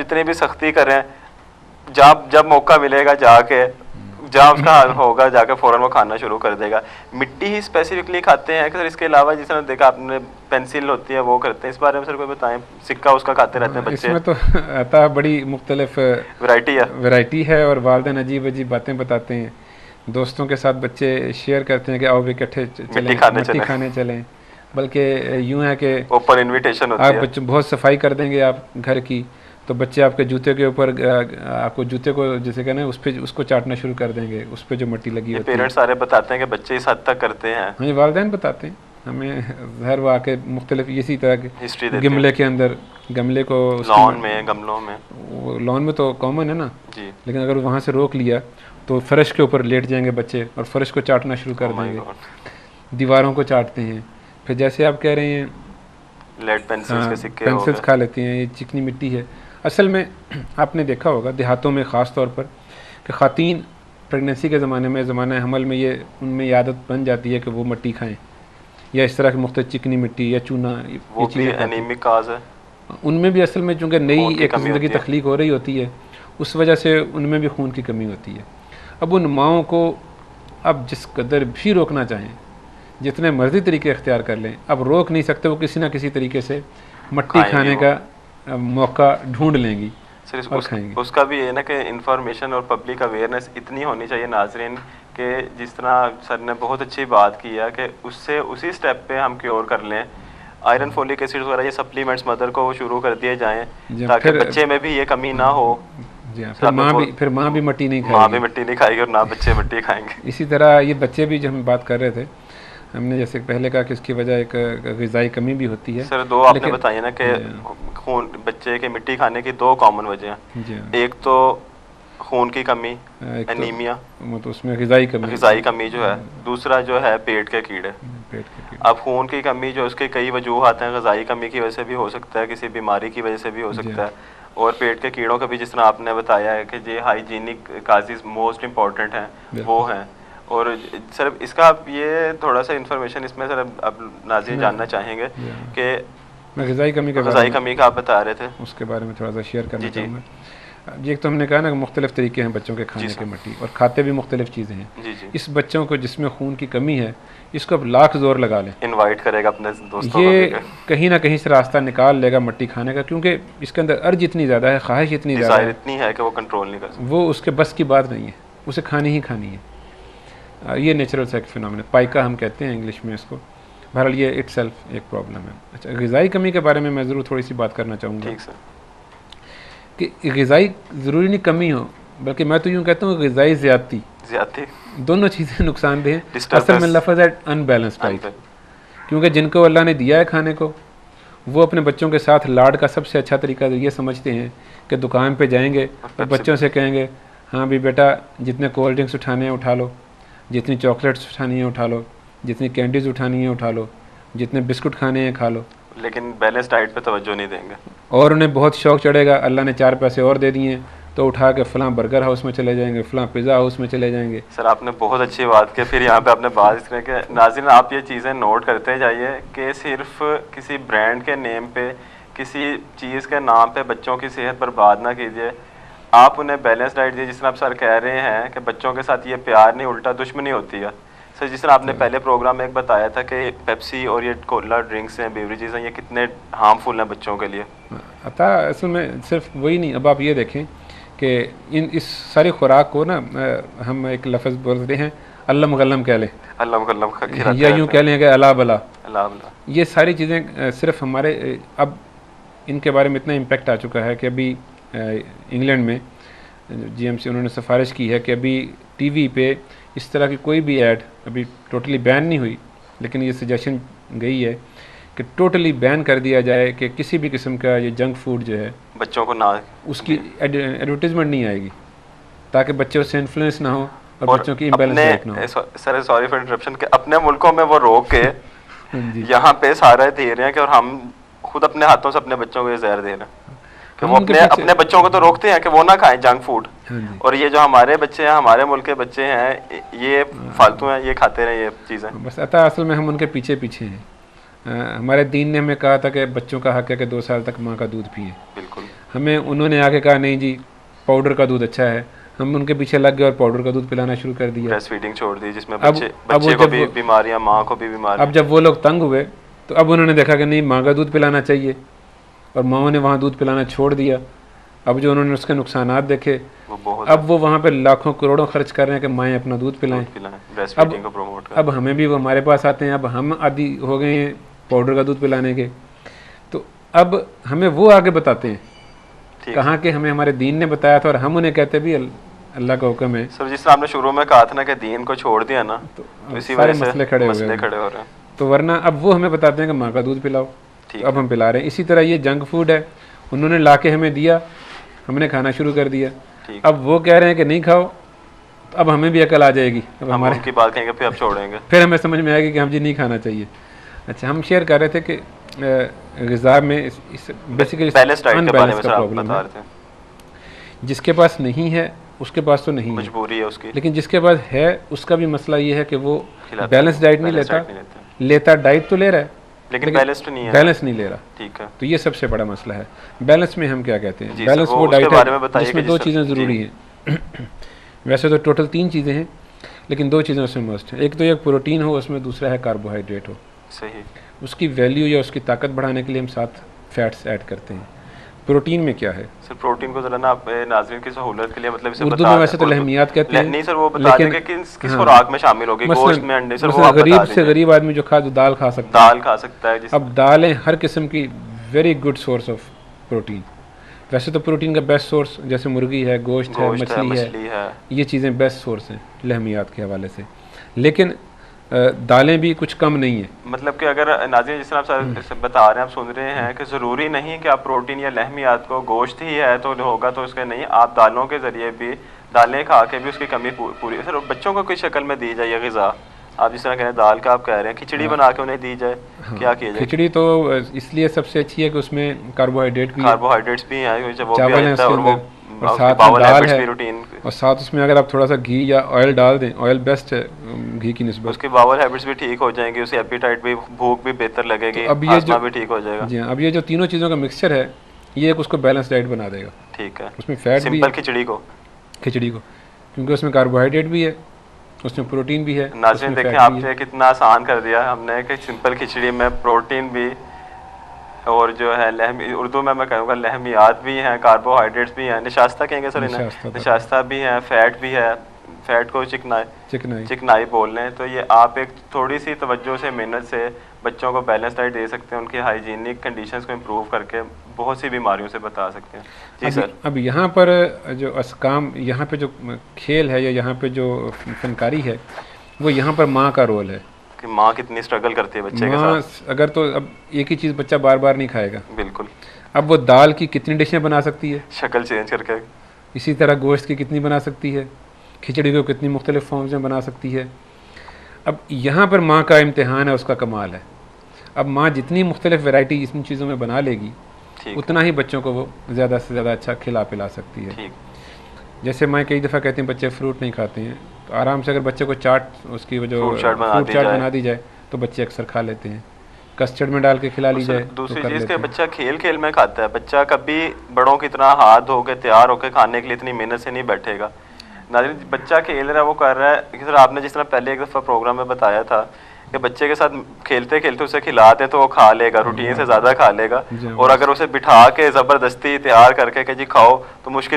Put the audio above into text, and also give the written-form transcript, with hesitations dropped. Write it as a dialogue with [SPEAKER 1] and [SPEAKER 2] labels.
[SPEAKER 1] जितनी भी सख्ती करें, जब मौका मिलेगा जाके जहाँ उसका हाल होगा जाके फ़ौरन वो खाना शुरू कर देगा। मिट्टी ही स्पेसिफिकली खाते हैं कि सर इसके अलावा जिस तरह देखा आपने पेंसिल होती है वो करते हैं, इस बारे में सर कोई बताएं। सिक्का उसका खाते रहते हैं बच्चे।
[SPEAKER 2] इसमें तो अता बड़ी मुख्तलिफ वैरायटी है और वालिदैन अजीब अजीब बातें बताते हैं। दोस्तों के साथ बच्चे शेयर करते हैं कि आओ भी इकट्ठे चलें मिट्टी खाने चलें, बल्कि यूँ है कि
[SPEAKER 1] ओपन इनविटेशन होती है।
[SPEAKER 2] आप बच्चे बहुत सफाई कर देंगे आप घर की, तो बच्चे आपके जूते के ऊपर आपको जूते को जैसे कहना है उस पर उसको चाटना शुरू कर देंगे, उस पर जो मिट्टी लगी होती है।
[SPEAKER 1] पेरेंट्स सारे बताते हैं कि बच्चे इस हद तक करते हैं।
[SPEAKER 2] हाँ, ये वालिदैन बताते हैं हमें। घर वो आके मुख्तलिफ इसी तरह के
[SPEAKER 1] हिस्ट्री
[SPEAKER 2] गमले के अंदर, गमले को
[SPEAKER 1] लॉन में, गमलों में,
[SPEAKER 2] लॉन में तो कॉमन है ना
[SPEAKER 1] जी,
[SPEAKER 2] लेकिन अगर वहाँ से रोक लिया तो फर्श के ऊपर लेट जाएंगे बच्चे और फर्श को चाटना शुरू कर देंगे, दीवारों को चाटते हैं। फिर जैसे आप कह रहे हैं
[SPEAKER 1] लेड पेंसिल्स के सिक्के
[SPEAKER 2] पेंसिल्स खा लेती हैं, ये चिकनी मिट्टी है। असल में आपने देखा होगा देहातों में ख़ास तौर पर कि ख़ातीन प्रेगनेंसी के ज़माने में, ज़माना हमल में, ये उनमें ये आदत बन जाती है कि वो मिट्टी खाएं या इस तरह की मुख्तलिफ चिकनी मिट्टी या चूना,
[SPEAKER 1] ये चीज़ें एनीमिक काज है
[SPEAKER 2] उनमें भी। असल में चूँकि नई एक ज़िंदगी तख्लीक हो रही होती है, उस वजह से उनमें भी खून की कमी होती है। अब उन माओं को अब जिस कदर भी रोकना चाहें, जितने मर्जी तरीके इख्तियार कर लें, अब रोक नहीं सकते। वो किसी ना किसी तरीके से मिट्टी खाने का मौका ढूंढ लेंगी
[SPEAKER 1] सर। उसका भी है ना कि इंफॉर्मेशन और पब्लिक अवेयरनेस इतनी होनी चाहिए नाजरीन कि जिस तरह सर ने बहुत अच्छी बात की है कि उससे उसी स्टेप पे हम क्योर कर लें। आयरन, फोलिक एसिड वगैरह ये सप्लीमेंट्स मदर को शुरू कर दिए जाएं ताकि बच्चे में भी ये कमी ना हो।
[SPEAKER 2] फिर माँ भी मिट्टी नहीं खाएगी,
[SPEAKER 1] माँ भी मिट्टी नहीं खाएगी और ना बच्चे मिट्टी खाएंगे।
[SPEAKER 2] इसी तरह ये बच्चे भी, जो हम बात कर रहे थे, हमने जैसे पहले कहा कि इसकी वजह एक ग़िज़ाई कमी भी होती है।
[SPEAKER 1] सर दो आपने बताया ना कि खून बच्चे के मिट्टी खाने की दो कॉमन वजह हैं। एक तो खून की कमी, एनीमिया,
[SPEAKER 2] तो उसमें ग़िज़ाई
[SPEAKER 1] कमी जो है। दूसरा जो है पेट के कीड़े। अब खून की कमी जो उसके कई वजूहात हैं, ग़िज़ाई कमी की वजह से भी हो सकता है, किसी बीमारी की वजह से भी हो सकता है, और पेट के कीड़ों का भी जिस तरह आपने बताया है कि ये हाइजीनिक काजेज़ मोस्ट इम्पॉर्टेंट हैं वो हैं। और सर इसका आप ये थोड़ा सा इन्फॉर्मेशन इसमें सर अब नाज़रीन जानना चाहेंगे कि
[SPEAKER 2] ग़िज़ाई
[SPEAKER 1] कमी का आप बता रहे थे,
[SPEAKER 2] उसके बारे में थोड़ा सा शेयर करना चाहूँगा। जी, एक तो हमने कहा ना कि मुख्तलिफ तरीके हैं बच्चों के खाने के मिट्टी, और खाते भी मुख्तलिफ चीज़ें हैं। इस बच्चों को जिसमें खून की कमी है, इसको अब लाख जोर लगा लें,
[SPEAKER 1] इनवाइट करेगा अपने दोस्तों,
[SPEAKER 2] ये कहीं ना कहीं से रास्ता निकाल लेगा मिट्टी खाने का, क्योंकि इसके अंदर अर्ज इतनी ज़्यादा है, ख्वाहिश इतनी ज़्यादा है,
[SPEAKER 1] इतनी है कि वो कंट्रोल नहीं कर सकता,
[SPEAKER 2] वो उसके बस की बात नहीं है, उसे खानी ही खानी है। ये नेचुरल सेक्स फिनोमेना, पाइका हम कहते हैं इंग्लिश में इसको। बहरहाल ये इटसेल्फ एक प्रॉब्लम है। अच्छा, ग़िज़ाई कमी के बारे में मैं ज़रूर थोड़ी सी बात करना चाहूँगा।
[SPEAKER 1] ठीक सर।
[SPEAKER 2] कि ग़िज़ाई ज़रूरी नहीं कमी हो, बल्कि मैं तो यूँ कहता हूँ ग़िज़ाई ज़्यादती, दोनों चीज़ें नुकसानदेह हैं। असल में लफ्ज़ है अनबैलेंस्ड डाइट, क्योंकि जिनको अल्लाह ने दिया है खाने को, वो अपने बच्चों के साथ लाड का सबसे अच्छा तरीका ये समझते हैं कि दुकान पे जाएंगे और बच्चों से कहेंगे, हाँ भी बेटा जितने कोल्ड ड्रिंक्स उठाने हैं उठा लो, जितनी चॉकलेट्स उठानी है उठा लो, जितनी कैंडीज़ उठानी है उठा लो, जितने बिस्कुट खाने हैं खा लो,
[SPEAKER 1] लेकिन बैलेंस डाइट पे तवज्जो नहीं देंगे।
[SPEAKER 2] और उन्हें बहुत शौक़ चढ़ेगा, अल्लाह ने 4 पैसे और दे दिए तो उठा के फ़लाँ बर्गर हाउस में चले जाएंगे, फ़लाँ पिज़्ज़ा हाउस में चले जाएंगे।
[SPEAKER 1] सर आपने बहुत अच्छी बात की। फिर यहाँ पे आपने बात इस तरह के, नाज़रीन आप ये चीज़ें नोट करते जाइए कि सिर्फ किसी ब्रांड के नेम पे, किसी चीज़ के नाम पे बच्चों की सेहत बर्बाद ना कीजिए। आप उन्हें बैलेंस डाइट दीजिए। जिस तरह आप सर कह रहे हैं कि बच्चों के साथ ये प्यार नहीं उल्टा दुश्मनी होती है। सर जिस तरह आपने पहले प्रोग्राम में एक बताया था कि पेप्सी और ये कोला ड्रिंक्स हैं, बेवरेजेस हैं, ये कितने हार्मफुल हैं बच्चों के लिए।
[SPEAKER 2] अतः असल में सिर्फ वही नहीं, अब आप ये देखें कि इस सारी खुराक को ना हम एक लफ्ज़ बोलते हैं अल्लम गल्लम कह लें, या यूँ कह लें कि अला बला, ये सारी चीज़ें सिर्फ हमारे, अब इनके बारे में इतना इम्पेक्ट आ चुका है कि अभी इंग्लैंड में जीएमसी उन्होंने सिफारिश की है कि अभी टीवी पे इस तरह की कोई भी ऐड, अभी टोटली बैन नहीं हुई, लेकिन ये सजेशन गई है कि टोटली बैन कर दिया जाए कि किसी भी किस्म का ये जंक फूड जो है
[SPEAKER 1] बच्चों को ना, उसकी
[SPEAKER 2] एडवर्टीजमेंट नहीं आएगी, ताकि बच्चे उससे इन्फ्लुएंस ना हो और बच्चों की इम्बैलेंस डाइट ना हो।
[SPEAKER 1] सर सॉरी फॉर इंटरप्शन, के अपने मुल्कों में वो रोक के यहाँ पे सारा दे रहे हैं कि, और हम खुद अपने हाथों से अपने बच्चों को ये जहर दे रहे हैं कि वो अपने बच्चों को तो रोकते हैं कि वो ना खाएं जंक फूड, और ये जो हमारे बच्चे हैं, हमारे मुल्क के बच्चे हैं, ये फालतू हैं, ये खाते रहे ये चीज़ें।
[SPEAKER 2] बस अतः असल में हम उनके पीछे पीछे हैं। हमारे दीन ने हमें कहा था कि बच्चों का हक है कि 2 साल तक माँ का दूध पिए।
[SPEAKER 1] बिल्कुल।
[SPEAKER 2] हमें उन्होंने आके कहा नहीं जी पाउडर का दूध अच्छा है, हम उनके पीछे लग गए और पाउडर का दूध पिलाना शुरू कर दिया,
[SPEAKER 1] ब्रेस्ट फीडिंग छोड़ दी जिसमें बच्चे को भी बीमारियां, माँ को भी बीमारियां।
[SPEAKER 2] अब जब वो लोग तंग हुए तो अब उन्होंने देखा कि नहीं माँ का दूध पिलाना चाहिए और माओ ने वहाँ दूध पिलाना छोड़ दिया। अब जो उन्होंने उसके नुकसानात देखे, अब वो वहाँ पे लाखों करोड़ों खर्च कर रहे हैं कि माएँ अपना दूध पिलाएं। अब हमें भी वो हमारे पास आते हैं, अब हम आदि हो गए हैं पाउडर का दूध पिलाने के, तो अब हमें वो आगे बताते हैं कहाँ के हमें हमारे दीन ने बताया था और हम उन्हें कहते भी अल्लाह का हुक्म है।
[SPEAKER 1] सर जिस तरह आपने शुरू में कहा था ना कि दीन को छोड़ दिया ना, तो इसी वजह से मसले खड़े हो रहे हैं।
[SPEAKER 2] तो वरना अब वो हमें बताते हैं कि माँ का दूध पिलाओ, तो अब हम पिला रहे हैं। इसी तरह ये जंक फूड है, उन्होंने ला के हमें दिया, हमने खाना शुरू कर दिया, अब वो कह रहे हैं कि नहीं खाओ, तो अब हमें भी अकल आ जाएगी, अब हमारे
[SPEAKER 1] की बात कहेंगे फिर अब छोड़ेंगे,
[SPEAKER 2] फिर हमें समझ में आएगी कि हम जी नहीं खाना चाहिए। अच्छा, हम शेयर कर रहे थे कि ग़िज़ा में इस बेसिकली अनबैलेंस का प्रॉब्लम है। जिसके पास नहीं है उसके पास तो नहीं
[SPEAKER 1] मजबूरी है उसकी,
[SPEAKER 2] लेकिन जिसके पास है उसका भी मसला ये है कि वो बैलेंस डाइट नहीं लेता डाइट तो ले रहा है
[SPEAKER 1] लेकिन बैलेंस तो नहीं है,
[SPEAKER 2] बैलेंस नहीं ले रहा।
[SPEAKER 1] ठीक है,
[SPEAKER 2] तो ये सबसे बड़ा मसला है। बैलेंस में हम क्या कहते हैं, बैलेंस वो डाइट है जिसमें दो चीज़ें ज़रूरी हैं। वैसे तो टोटल 3 चीज़ें हैं लेकिन 2 चीज़ें उसमें मस्ट है। एक तो एक प्रोटीन हो, उसमें दूसरा है कार्बोहाइड्रेट हो।
[SPEAKER 1] सही,
[SPEAKER 2] उसकी वैल्यू या उसकी ताकत बढ़ाने के लिए हम साथ फैट्स ऐड करते हैं। प्रोटीन में क्या है
[SPEAKER 1] सर, प्रोटीन को जरा ना आप नाज़रीन की सहूलत के लिए मतलब इसे
[SPEAKER 2] उर्दू में वैसे तो लहमियात कहते हैं,
[SPEAKER 1] नहीं सर वो बता दें कि किस खुराक में शामिल होगी, गोश्त में, अंडे, सर वो आप
[SPEAKER 2] गरीब से गरीब आदमी जो दाल खा सकता है। अब दालें हर किस्म की very good source of protein. वैसे तो प्रोटीन का बेस्ट सोर्स जैसे मुर्गी है, गोश्त है, मछली है, ये चीज़ें बेस्ट सोर्स हैं लहमियात के हवाले से, लेकिन दालें भी कुछ कम नहीं है।
[SPEAKER 1] मतलब कि अगर नाज़रीन जिस तरह आप बता रहे हैं, आप सुन रहे हैं कि ज़रूरी नहीं कि आप प्रोटीन या लहमियात को गोश्त ही है तो होगा, तो उसके नहीं, आप दालों के ज़रिए भी, दालें खा के भी उसकी कमी पूरी। सर बच्चों को किस शक्ल में दी जाए ये ग़िज़ा, आप जिस तरह कह रहे हैं दाल का आप कह रहे हैं, खिचड़ी बना के उन्हें दी जाए, क्या किया जाए?
[SPEAKER 2] खिचड़ी तो इसलिए सबसे अच्छी है कि उसमें कार्बोहाइड्रेट्स
[SPEAKER 1] भी हैं,
[SPEAKER 2] चावल है और साथ दाल है, और साथ उसमें अगर आप थोड़ा सा घी या ऑयल डाल दें, ऑयल बेस्ट है घी की निस्बत,
[SPEAKER 1] उसकी बावल हैबिट्स भी ठीक हो जाएंगी, उसकी एपेटाइट भी, भूख भी बेहतर लगेगी,
[SPEAKER 2] तो अब ये जो
[SPEAKER 1] भी ठीक हो जाएगा।
[SPEAKER 2] जी हाँ, अब ये जो तीनों चीज़ों का मिक्सचर है ये एक उसको बैलेंस डाइट बना देगा।
[SPEAKER 1] ठीक है,
[SPEAKER 2] उसमें फैट भी,
[SPEAKER 1] सिंपल खिचड़ी को
[SPEAKER 2] क्योंकि उसमें कार्बोहाइड्रेट भी है, उसमें प्रोटीन भी है।
[SPEAKER 1] नाज़रीन देखें आपने कितना आसान कर दिया हमने कि सिंपल खिचड़ी में प्रोटीन भी और जो है उर्दू में मैं कहूँगा लहमियात भी हैं, कार्बोहाइड्रेट्स भी हैं, निशास्ता कहेंगे सर इन्हें, निशास्ता भी हैं, फैट भी है, फैट को चिकनाई बोल रहे हैं। तो ये आप एक थोड़ी सी तवज्जो से, मेहनत से बच्चों को बैलेंस डाइट दे सकते हैं, उनकी हाइजीनिक कंडीशंस को इम्प्रूव करके बहुत सी बीमारियों से बता सकते हैं। जी सर,
[SPEAKER 2] अब यहाँ पर जो असकाम, यहाँ पे जो खेल है या यहाँ पे जो फनकारी है, वो यहाँ पर माँ का रोल है
[SPEAKER 1] कि माँ कितनी स्ट्रगल करती है बच्चे के साथ।
[SPEAKER 2] अगर तो अब एक ही चीज़ बच्चा बार बार नहीं खाएगा,
[SPEAKER 1] बिल्कुल,
[SPEAKER 2] अब वो दाल की कितनी डिशें बना सकती है,
[SPEAKER 1] शक्ल चेंज करके,
[SPEAKER 2] इसी तरह गोश्त की कितनी बना सकती है, खिचड़ी को कितनी मुख्तलिफ फॉर्म्स में बना सकती है। अब यहाँ पर माँ का इम्तिहान है, उसका कमाल है। अब माँ जितनी मुख्तलिफ वैरायटी इन चीज़ों में बना लेगी, उतना ही बच्चों को वो ज़्यादा से ज़्यादा अच्छा खिला पिला सकती है। जैसे मैं कई दफ़ा कहती हूँ बच्चे फ्रूट नहीं खाते हैं, तो आराम से अगर बच्चे को चाट, उसकी वो जो फ्रूट चाट बना दी जाए तो बच्चे अक्सर खा लेते हैं। कस्टर्ड में डाल के खिला ली जाए।
[SPEAKER 1] दूसरी चीज़ के बच्चा खेल खेल में खाता है, बच्चा कभी बड़ों की तरह हाथ धो के तैयार होकर खाने के लिए इतनी मेहनत से नहीं बैठेगा। नाज़रीन, बच्चा खेल रहा है, वो कर रहा है, सर आपने जिस तरह पहले एक दफ़ा प्रोग्राम में बताया था कि बच्चे के साथ खेलते खेलते उसे खिला दें तो वो खा लेगा, रूटीन से ज़्यादा खा लेगा, और अगर उसे बिठा के ज़बरदस्ती तैयार करके कि जी खाओ तो मुश्किल